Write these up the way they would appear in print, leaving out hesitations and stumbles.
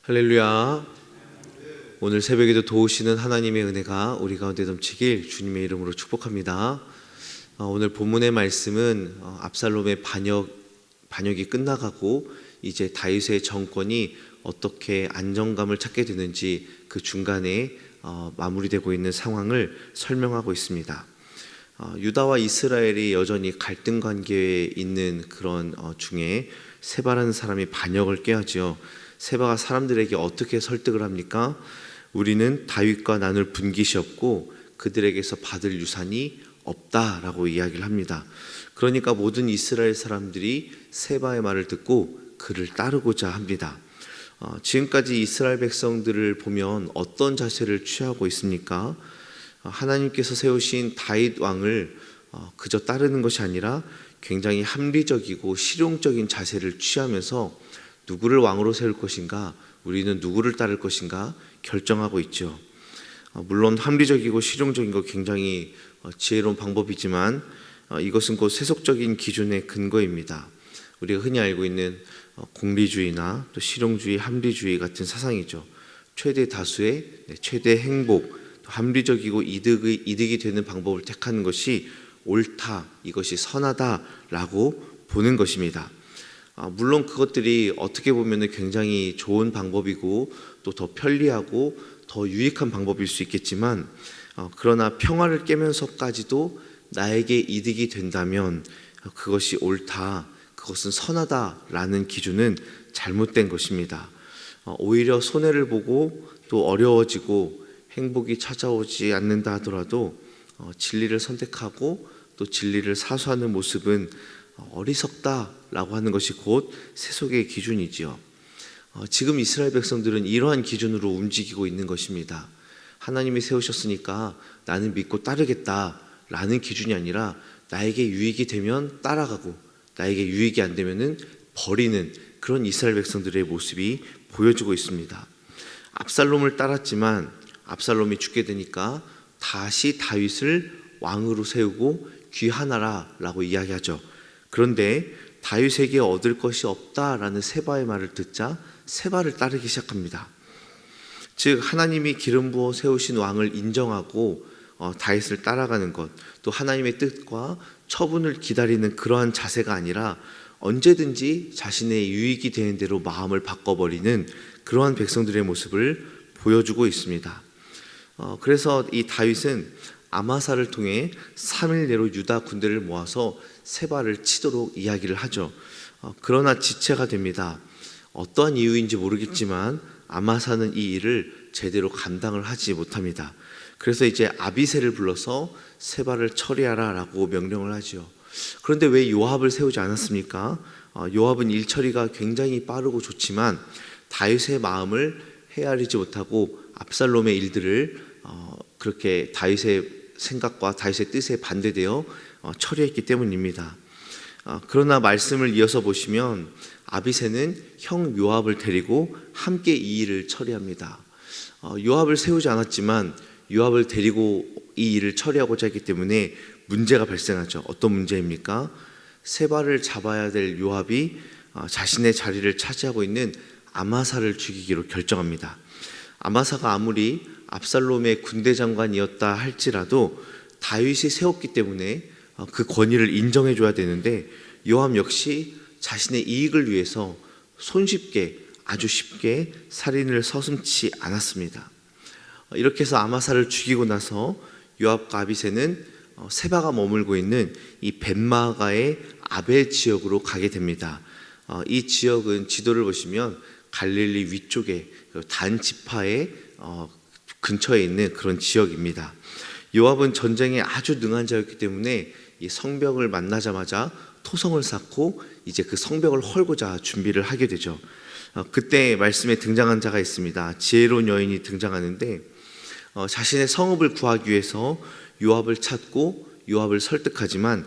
할렐루야. 오늘 새벽에도 도우시는 하나님의 은혜가 우리 가운데 넘치길 주님의 이름으로 축복합니다. 오늘 본문의 말씀은 압살롬의 반역이 끝나가고 이제 다윗의 정권이 어떻게 안정감을 찾게 되는지 그 중간에 마무리되고 있는 상황을 설명하고 있습니다. 유다와 이스라엘이 여전히 갈등 관계에 있는 그런 중에 세바라는 사람이 반역을 꾀하죠. 세바가 사람들에게 어떻게 설득을 합니까? 우리는 다윗과 나눌 분깃이 없고 그들에게서 받을 유산이 없다라고 이야기를 합니다. 그러니까 모든 이스라엘 사람들이 세바의 말을 듣고 그를 따르고자 합니다. 지금까지 이스라엘 백성들을 보면 어떤 자세를 취하고 있습니까? 하나님께서 세우신 다윗 왕을 그저 따르는 것이 아니라 굉장히 합리적이고 실용적인 자세를 취하면서 누구를 왕으로 세울 것인가, 우리는 누구를 따를 것인가 결정하고 있죠. 물론 합리적이고 실용적인 거 굉장히 지혜로운 방법이지만 이것은 곧 세속적인 기준의 근거입니다. 우리가 흔히 알고 있는 공리주의나 또 실용주의, 합리주의 같은 사상이죠. 최대 다수의 최대 행복, 합리적이고 이득이 되는 방법을 택하는 것이 옳다, 이것이 선하다라고 보는 것입니다. 물론 그것들이 어떻게 보면 굉장히 좋은 방법이고 또 더 편리하고 더 유익한 방법일 수 있겠지만 그러나 평화를 깨면서까지도 나에게 이득이 된다면 그것이 옳다, 그것은 선하다라는 기준은 잘못된 것입니다. 오히려 손해를 보고 또 어려워지고 행복이 찾아오지 않는다 하더라도 진리를 선택하고 또 진리를 사수하는 모습은 어리석다라고 하는 것이 곧 세속의 기준이지요. 지금 이스라엘 백성들은 이러한 기준으로 움직이고 있는 것입니다. 하나님이 세우셨으니까 나는 믿고 따르겠다라는 기준이 아니라 나에게 유익이 되면 따라가고 나에게 유익이 안 되면은 버리는 그런 이스라엘 백성들의 모습이 보여지고 있습니다. 압살롬을 따랐지만 압살롬이 죽게 되니까 다시 다윗을 왕으로 세우고 귀환하라라고 이야기하죠. 그런데 다윗에게 얻을 것이 없다라는 세바의 말을 듣자 세바를 따르기 시작합니다. 즉 하나님이 기름 부어 세우신 왕을 인정하고 다윗을 따라가는 것, 또 하나님의 뜻과 처분을 기다리는 그러한 자세가 아니라 언제든지 자신의 유익이 되는 대로 마음을 바꿔버리는 그러한 백성들의 모습을 보여주고 있습니다. 그래서 이 다윗은 아마사를 통해 3일 내로 유다 군대를 모아서 세바를 치도록 이야기를 하죠. 그러나 지체가 됩니다. 어떠한 이유인지 모르겠지만 아마사는 이 일을 제대로 감당을 하지 못합니다. 그래서 이제 아비새를 불러서 세바를 처리하라 라고 명령을 하죠. 그런데 왜 요압을 세우지 않았습니까? 요압은 일 처리가 굉장히 빠르고 좋지만 다윗의 마음을 헤아리지 못하고 압살롬의 일들을 그렇게 다윗의 생각과 다윗의 뜻에 반대되어 처리했기 때문입니다. 그러나 말씀을 이어서 보시면 아비새는 형 요압을 데리고 함께 이 일을 처리합니다. 요압을 세우지 않았지만 요압을 데리고 이 일을 처리하고자 했기 때문에 문제가 발생하죠. 어떤 문제입니까? 세바를 잡아야 될 요압이 자신의 자리를 차지하고 있는 아마사를 죽이기로 결정합니다. 아마사가 아무리 압살롬의 군대 장관이었다 할지라도 다윗이 세웠기 때문에 그 권위를 인정해 줘야 되는데 요압 역시 자신의 이익을 위해서 손쉽게, 아주 쉽게 살인을 서슴지 않았습니다. 이렇게 해서 아마사를 죽이고 나서 요압과 아비새는 세바가 머물고 있는 이 벳마가의 아벨 지역으로 가게 됩니다. 이 지역은 지도를 보시면 갈릴리 위쪽에 단 지파의 근처에 있는 그런 지역입니다. 요압은 전쟁에 아주 능한 자였기 때문에 이 성벽을 만나자마자 토성을 쌓고 이제 그 성벽을 헐고자 준비를 하게 되죠. 그때 말씀에 등장한 자가 있습니다. 지혜로운 여인이 등장하는데 자신의 성읍을 구하기 위해서 요압을 찾고 요압을 설득하지만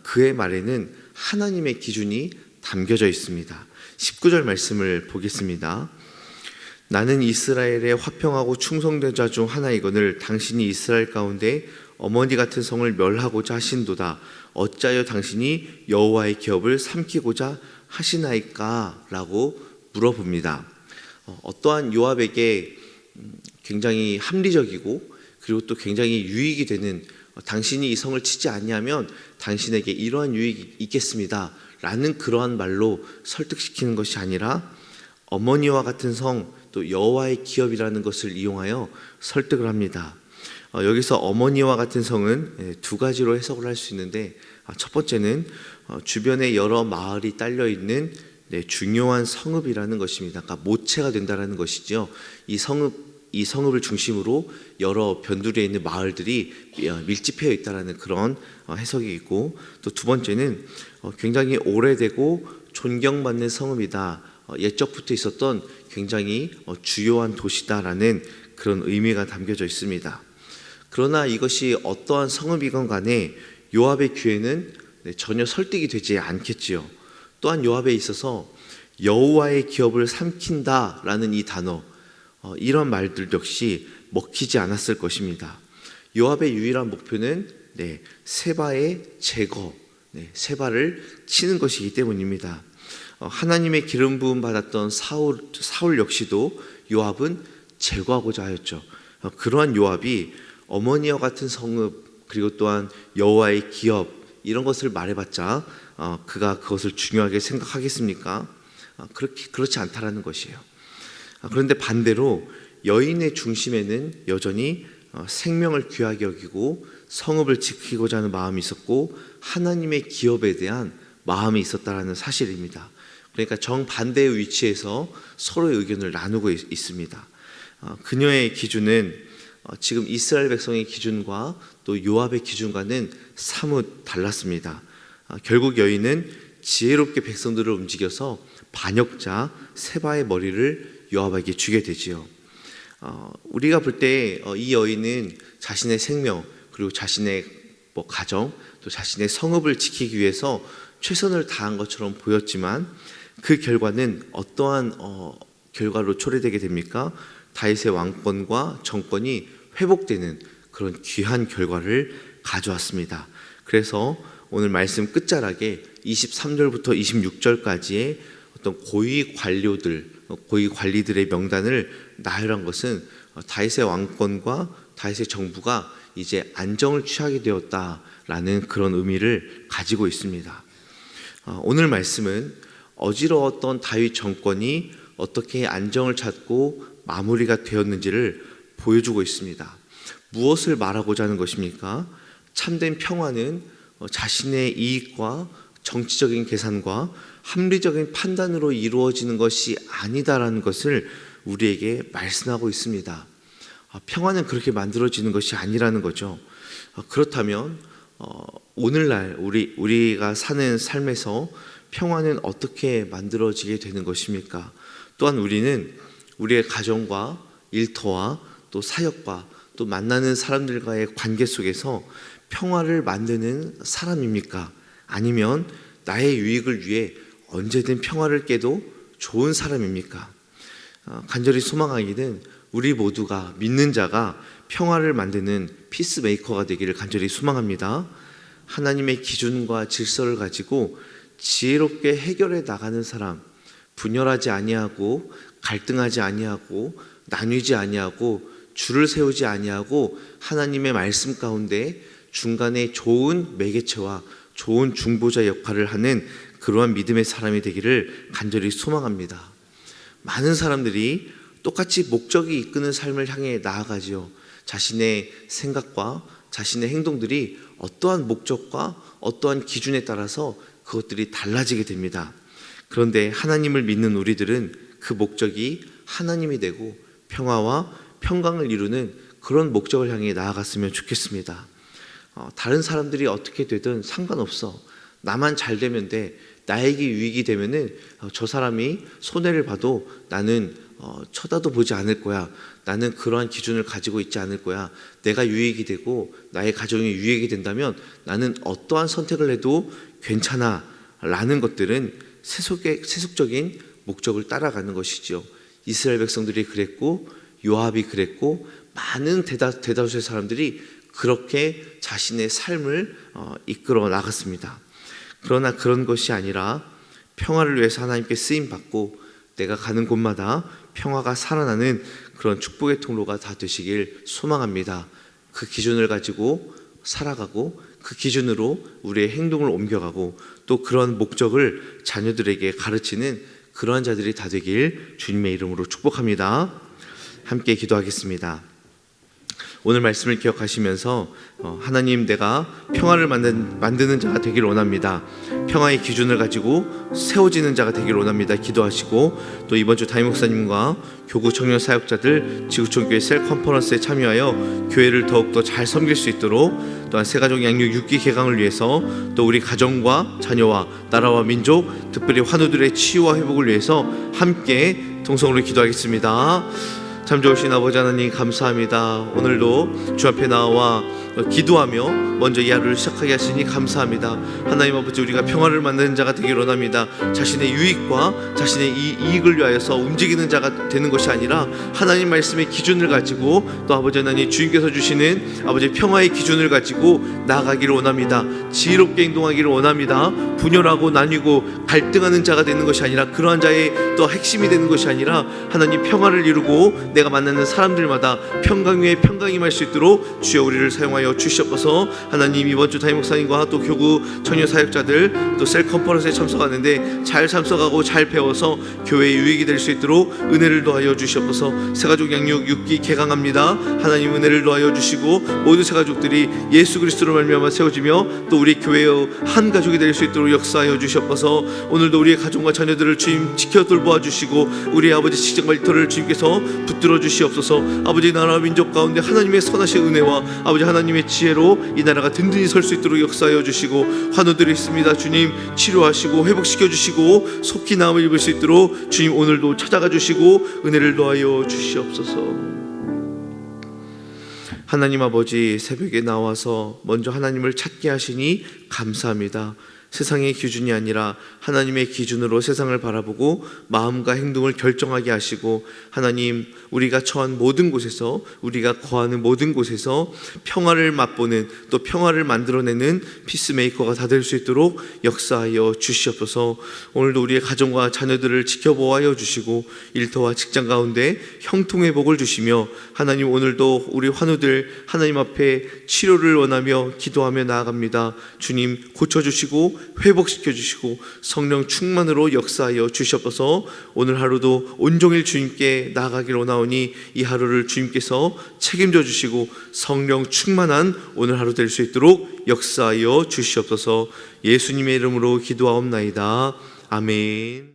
그의 말에는 하나님의 기준이 담겨져 있습니다. 19절 말씀을 보겠습니다. 나는 이스라엘의 화평하고 충성된 자 중 하나이거늘 당신이 이스라엘 가운데 어머니 같은 성을 멸하고자 하신도다. 어찌하여 당신이 여호와의 기업을 삼키고자 하시나이까? 라고 물어봅니다. 어떠한 요압에게 굉장히 합리적이고 그리고 또 굉장히 유익이 되는 당신이 이 성을 치지 아니하면 당신에게 이러한 유익이 있겠습니다 라는 그러한 말로 설득시키는 것이 아니라 어머니와 같은 성, 또 여호와의 기업이라는 것을 이용하여 설득을 합니다. 여기서 어머니와 같은 성은 두 가지로 해석을 할 수 있는데, 첫 번째는 주변에 여러 마을이 딸려 있는 중요한 성읍이라는 것입니다. 그러니까 모체가 된다라는 것이죠. 이 성읍을 중심으로 여러 변두리에 있는 마을들이 밀집해 있다라는 그런 해석이 있고, 또 두 번째는 굉장히 오래되고 존경받는 성읍이다. 옛적부터 있었던 굉장히 주요한 도시다라는 그런 의미가 담겨져 있습니다. 그러나 이것이 어떠한 성읍이건 간에 요압의 귀에는 전혀 설득이 되지 않겠지요. 또한 요압에 있어서 여호와의 기업을 삼킨다라는 이 단어, 이런 말들 역시 먹히지 않았을 것입니다. 요압의 유일한 목표는 세바의 제거, 세바를 치는 것이기 때문입니다. 하나님의 기름 부음 받았던 사울 역시도 요압은 제거하고자 하였죠. 그러한 요압이 어머니와 같은 성읍, 그리고 또한 여호와의 기업, 이런 것을 말해봤자 그가 그것을 중요하게 생각하겠습니까? 그렇지 않다라는 것이에요. 그런데 반대로 여인의 중심에는 여전히 생명을 귀하게 여기고 성읍을 지키고자 하는 마음이 있었고 하나님의 기업에 대한 마음이 있었다라는 사실입니다. 그러니까 정반대의 위치에서 서로의 의견을 나누고 있습니다. 그녀의 기준은 지금 이스라엘 백성의 기준과 또 요압의 기준과는 사뭇 달랐습니다. 결국 여인은 지혜롭게 백성들을 움직여서 반역자 세바의 머리를 요압에게 주게 되지요. 우리가 볼 때 이 여인은 자신의 생명, 그리고 자신의 가정, 또 자신의 성읍을 지키기 위해서 최선을 다한 것처럼 보였지만 그 결과는 어떠한 결과로 초래되게 됩니까? 다윗의 왕권과 정권이 회복되는 그런 귀한 결과를 가져왔습니다. 그래서 오늘 말씀 끝자락에 23절부터 26절까지의 어떤 고위 관리들의 명단을 나열한 것은 다윗의 왕권과 다윗의 정부가 이제 안정을 취하게 되었다라는 그런 의미를 가지고 있습니다. 오늘 말씀은 어지러웠던 다윗 정권이 어떻게 안정을 찾고 마무리가 되었는지를 보여주고 있습니다. 무엇을 말하고자 하는 것입니까? 참된 평화는 자신의 이익과 정치적인 계산과 합리적인 판단으로 이루어지는 것이 아니다라는 것을 우리에게 말씀하고 있습니다. 평화는 그렇게 만들어지는 것이 아니라는 거죠. 그렇다면 오늘날 우리가 사는 삶에서 평화는 어떻게 만들어지게 되는 것입니까? 또한 우리는 우리의 가정과 일터와 또 사역과 또 만나는 사람들과의 관계 속에서 평화를 만드는 사람입니까? 아니면 나의 유익을 위해 언제든 평화를 깨도 좋은 사람입니까? 간절히 소망하기는 우리 모두가 믿는 자가 평화를 만드는 피스메이커가 되기를 간절히 소망합니다. 하나님의 기준과 질서를 가지고 지혜롭게 해결해 나가는 사람, 분열하지 아니하고 갈등하지 아니하고 나뉘지 아니하고 줄을 세우지 아니하고 하나님의 말씀 가운데 중간에 좋은 매개체와 좋은 중보자 역할을 하는 그러한 믿음의 사람이 되기를 간절히 소망합니다. 많은 사람들이 똑같이 목적이 이끄는 삶을 향해 나아가지요. 자신의 생각과 자신의 행동들이 어떠한 목적과 어떠한 기준에 따라서 그것들이 달라지게 됩니다. 그런데 하나님을 믿는 우리들은 그 목적이 하나님이 되고 평화와 평강을 이루는 그런 목적을 향해 나아갔으면 좋겠습니다. 다른 사람들이 어떻게 되든 상관없어. 나만 잘 되면 돼. 나에게 유익이 되면은 저 사람이 손해를 봐도 나는 쳐다도 보지 않을 거야. 나는 그러한 기준을 가지고 있지 않을 거야. 내가 유익이 되고 나의 가정이 유익이 된다면 나는 어떠한 선택을 해도 괜찮아 라는 것들은 세속적인 목적을 따라가는 것이죠. 이스라엘 백성들이 그랬고 요압이 그랬고 많은 대다수의 사람들이 그렇게 자신의 삶을 이끌어 나갔습니다. 그러나 그런 것이 아니라 평화를 위해서 하나님께 쓰임받고 내가 가는 곳마다 평화가 살아나는 그런 축복의 통로가 다 되시길 소망합니다. 그 기준을 가지고 살아가고 그 기준으로 우리의 행동을 옮겨가고 또 그런 목적을 자녀들에게 가르치는 그러한 자들이 다 되길 주님의 이름으로 축복합니다. 함께 기도하겠습니다. 오늘 말씀을 기억하시면서 하나님, 내가 평화를 만드는 자가 되길 원합니다. 평화의 기준을 가지고 세워지는 자가 되길 원합니다. 기도하시고 또 이번 주 담임 목사님과 교구 청년 사역자들 지구촌교회 셀 컨퍼런스에 참여하여 교회를 더욱더 잘 섬길 수 있도록, 또한 새가족 양육 6기 개강을 위해서 또 우리 가정과 자녀와 나라와 민족, 특별히 환우들의 치유와 회복을 위해서 함께 동성으로 기도하겠습니다. 참 좋으신 아버지 하나님, 감사합니다. 오늘도 주 앞에 나와 기도하며 먼저 이 하루를 시작하게 하시니 감사합니다. 하나님 아버지, 우리가 평화를 만드는 자가 되길 원합니다. 자신의 유익과 자신의 이익을 위하여서 움직이는 자가 되는 것이 아니라 하나님 말씀의 기준을 가지고 또 아버지 하나님 주님께서 주시는 아버지 평화의 기준을 가지고 나아가기를 원합니다. 지혜롭게 행동하기를 원합니다. 분열하고 나뉘고 갈등하는 자가 되는 것이 아니라, 그러한 자의 또 핵심이 되는 것이 아니라 하나님 평화를 이루고 내가 만나는 사람들마다 평강 위에 평강이 임할 수 있도록 주여 우리를 사용하여 주시옵소서. 하나님, 이번 주 담임 목사님과 또 교구 청년 사역자들 또 셀 컨퍼런스에 참석하는데 잘 참석하고 잘 배워서 교회의 유익이 될 수 있도록 은혜를 더하여 주시옵소서. 새가족 양육 6기 개강합니다. 하나님 은혜를 더하여 주시고 모든 새가족들이 예수 그리스도로 말미암아 세워지며 또 우리 교회의 한 가족이 될 수 있도록 역사하여 주시옵소서. 오늘도 우리의 가정과 자녀들을 주님 지켜 돌보아 주시고 우리 아버지 직장과 일터를 주님께서 붙들어 주시옵소서. 아버지, 나라와 민족 가운데 하나님의 선하신 은혜와 아버지 하나님의 지혜로 이 나라가 든든히 설 수 있도록 역사하여 주시고, 환우들이 있습니다. 주님 치료하시고 회복시켜 주시고 속히 나음을 입을 수 있도록 주님 오늘도 찾아가 주시고 은혜를 더하여 주시옵소서. 하나님 아버지, 새벽에 나와서 먼저 하나님을 찾게 하시니 감사합니다. 세상의 기준이 아니라 하나님의 기준으로 세상을 바라보고 마음과 행동을 결정하게 하시고, 하나님, 우리가 처한 모든 곳에서, 우리가 거하는 모든 곳에서 평화를 맛보는, 또 평화를 만들어내는 피스메이커가 다 될 수 있도록 역사하여 주시옵소서. 오늘도 우리의 가정과 자녀들을 지켜보아여 주시고 일터와 직장 가운데 형통의 복을 주시며, 하나님 오늘도 우리 환우들 하나님 앞에 치료를 원하며 기도하며 나아갑니다. 주님 고쳐주시고 회복시켜 주시고 성령 충만으로 역사하여 주시옵소서. 오늘 하루도 온종일 주님께 나아가길 원하오니 이 하루를 주님께서 책임져 주시고 성령 충만한 오늘 하루 될 수 있도록 역사하여 주시옵소서. 예수님의 이름으로 기도하옵나이다. 아멘.